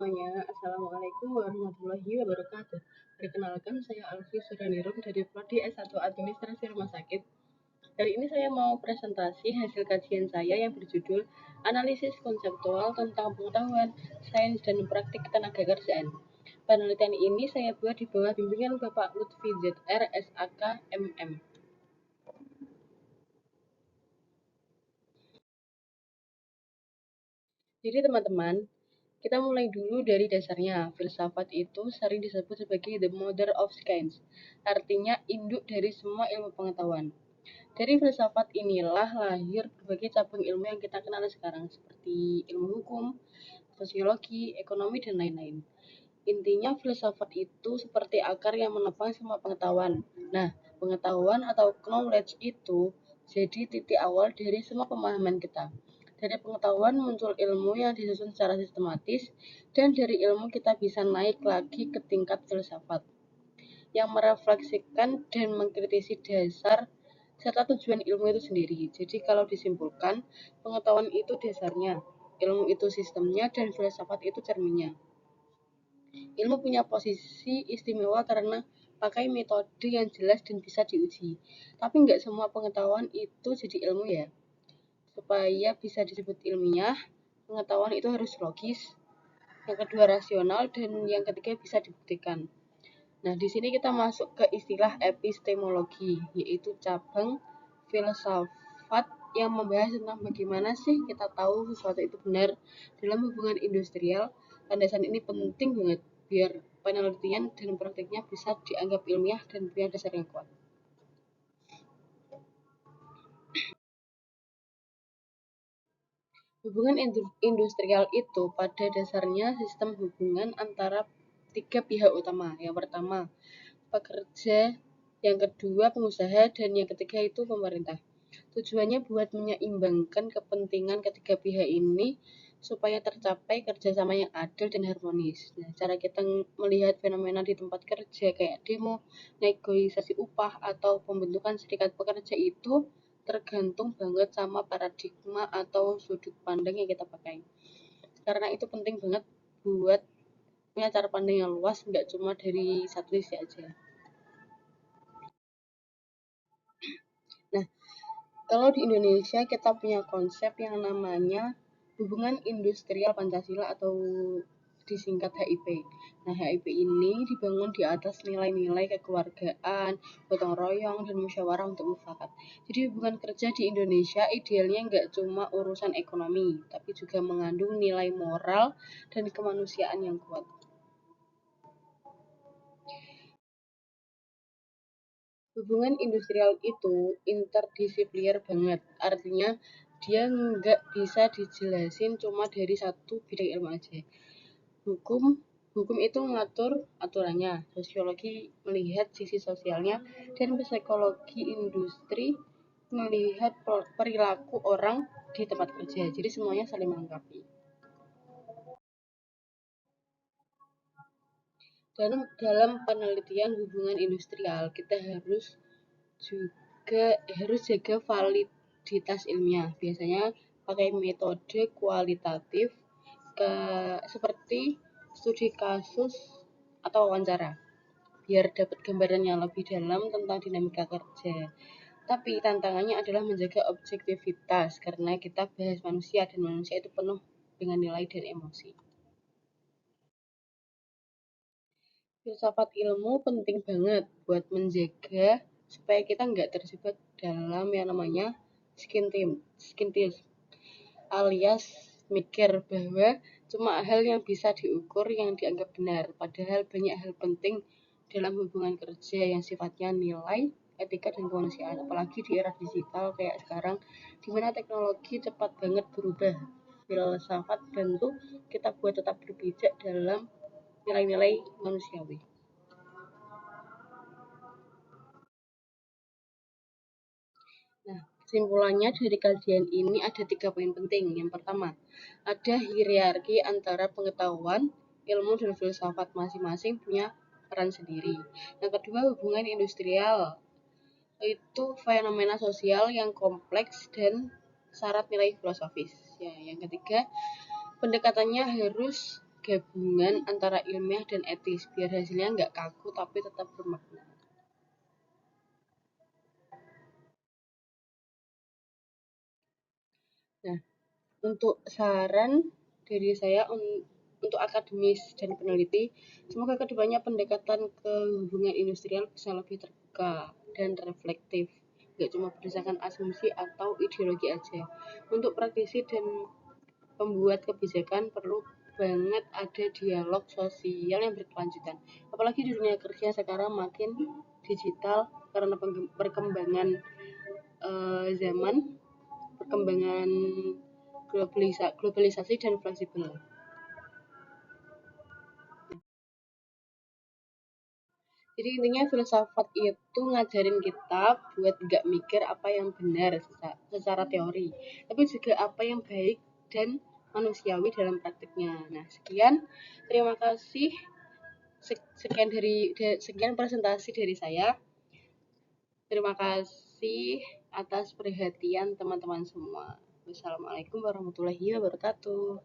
Semuanya, Assalamualaikum warahmatullahi wabarakatuh. Perkenalkan, saya Alfi Suranirum dari Prodi S1 Administrasi Rumah Sakit. Hari ini saya mau presentasi hasil kajian saya yang berjudul Analisis Konseptual tentang Pengetahuan, Sains, dan Praktik Tenaga Kerjaan. Penelitian ini saya buat di bawah bimbingan Bapak Lutfi ZR SAK MM. Jadi teman-teman, kita mulai dulu dari dasarnya. Filsafat itu sering disebut sebagai the mother of science, artinya induk dari semua ilmu pengetahuan. Dari filsafat inilah lahir berbagai cabang ilmu yang kita kenal sekarang, seperti ilmu hukum, sosiologi, ekonomi, dan lain-lain. Intinya filsafat itu seperti akar yang menopang semua pengetahuan. Nah, pengetahuan atau knowledge itu jadi titik awal dari semua pemahaman kita. Dari pengetahuan muncul ilmu yang disusun secara sistematis, dan dari ilmu kita bisa naik lagi ke tingkat filsafat yang merefleksikan dan mengkritisi dasar serta tujuan ilmu itu sendiri. Jadi kalau disimpulkan, pengetahuan itu dasarnya, ilmu itu sistemnya, dan filsafat itu cerminnya. Ilmu punya posisi istimewa karena pakai metode yang jelas dan bisa diuji. Tapi nggak semua pengetahuan itu jadi ilmu ya. Supaya bisa disebut ilmiah, pengetahuan itu harus logis, yang kedua rasional, dan yang ketiga bisa dibuktikan. Nah, di sini kita masuk ke istilah epistemologi, yaitu cabang filsafat yang membahas tentang bagaimana sih kita tahu sesuatu itu benar dalam hubungan industrial. Landasan ini penting banget biar penelitian dan praktiknya bisa dianggap ilmiah dan punya dasar yang kuat. Hubungan industrial itu pada dasarnya sistem hubungan antara tiga pihak utama. Yang pertama, pekerja, yang kedua pengusaha, dan yang ketiga itu pemerintah. Tujuannya buat menyeimbangkan kepentingan ketiga pihak ini supaya tercapai kerjasama yang adil dan harmonis. Nah, cara kita melihat fenomena di tempat kerja kayak demo, negosiasi upah, atau pembentukan serikat pekerja itu tergantung banget sama paradigma atau sudut pandang yang kita pakai. Karena itu penting banget buat punya cara pandang yang luas, nggak cuma dari satu sisi aja. Nah, kalau di Indonesia kita punya konsep yang namanya hubungan industrial Pancasila atau disingkat HIP. Nah, HIP ini dibangun di atas nilai-nilai kekeluargaan, gotong royong, dan musyawarah untuk mufakat. Jadi hubungan kerja di Indonesia idealnya nggak cuma urusan ekonomi, tapi juga mengandung nilai moral dan kemanusiaan yang kuat. Hubungan industrial itu interdisipliner banget, artinya dia nggak bisa dijelasin cuma dari satu bidang ilmu aja. Hukum Hukum itu mengatur aturannya, sosiologi melihat sisi sosialnya, dan psikologi industri melihat perilaku orang di tempat kerja. Jadi semuanya saling melengkapi. Dalam penelitian hubungan industrial, kita juga harus jaga validitas ilmiah. Biasanya pakai metode kualitatif seperti studi kasus atau wawancara biar dapat gambaran yang lebih dalam tentang dinamika kerja. Tapi tantangannya adalah menjaga objektivitas karena kita bahas manusia dan manusia itu penuh dengan nilai dan emosi. Filsafat ilmu penting banget buat menjaga supaya kita nggak terjebak dalam yang namanya skintism alias mikir bahwa cuma hal yang bisa diukur yang dianggap benar, padahal banyak hal penting dalam hubungan kerja yang sifatnya nilai, etika, dan kemanusiaan. Apalagi di era digital kayak sekarang, di mana teknologi cepat banget berubah. Filsafat bantu kita buat tetap berpijak dalam nilai-nilai manusiawi. Nah, kesimpulannya dari kajian ini ada 3 poin penting. Yang pertama, ada hierarki antara pengetahuan, ilmu, dan filsafat masing-masing punya peran sendiri. Yang kedua, hubungan industrial itu fenomena sosial yang kompleks dan syarat nilai filosofis. Ya, yang ketiga, pendekatannya harus gabungan antara ilmiah dan etis, biar hasilnya nggak kaku tapi tetap bermakna. Nah, untuk saran dari saya untuk akademis dan peneliti, semoga kedepannya pendekatan ke hubungan industrial bisa lebih terbuka dan reflektif, nggak cuma berdasarkan asumsi atau ideologi aja. Untuk praktisi dan pembuat kebijakan perlu banget ada dialog sosial yang berkelanjutan. Apalagi di dunia kerja sekarang makin digital karena perkembangan zaman, perkembangan globalisasi dan fleksibel. Jadi intinya filsafat itu ngajarin kita buat nggak mikir apa yang benar secara teori, tapi juga apa yang baik dan manusiawi dalam praktiknya. Nah, sekian. Terima kasih. Sekian presentasi dari saya. Terima kasih atas perhatian teman-teman semua. Wassalamualaikum warahmatullahi wabarakatuh.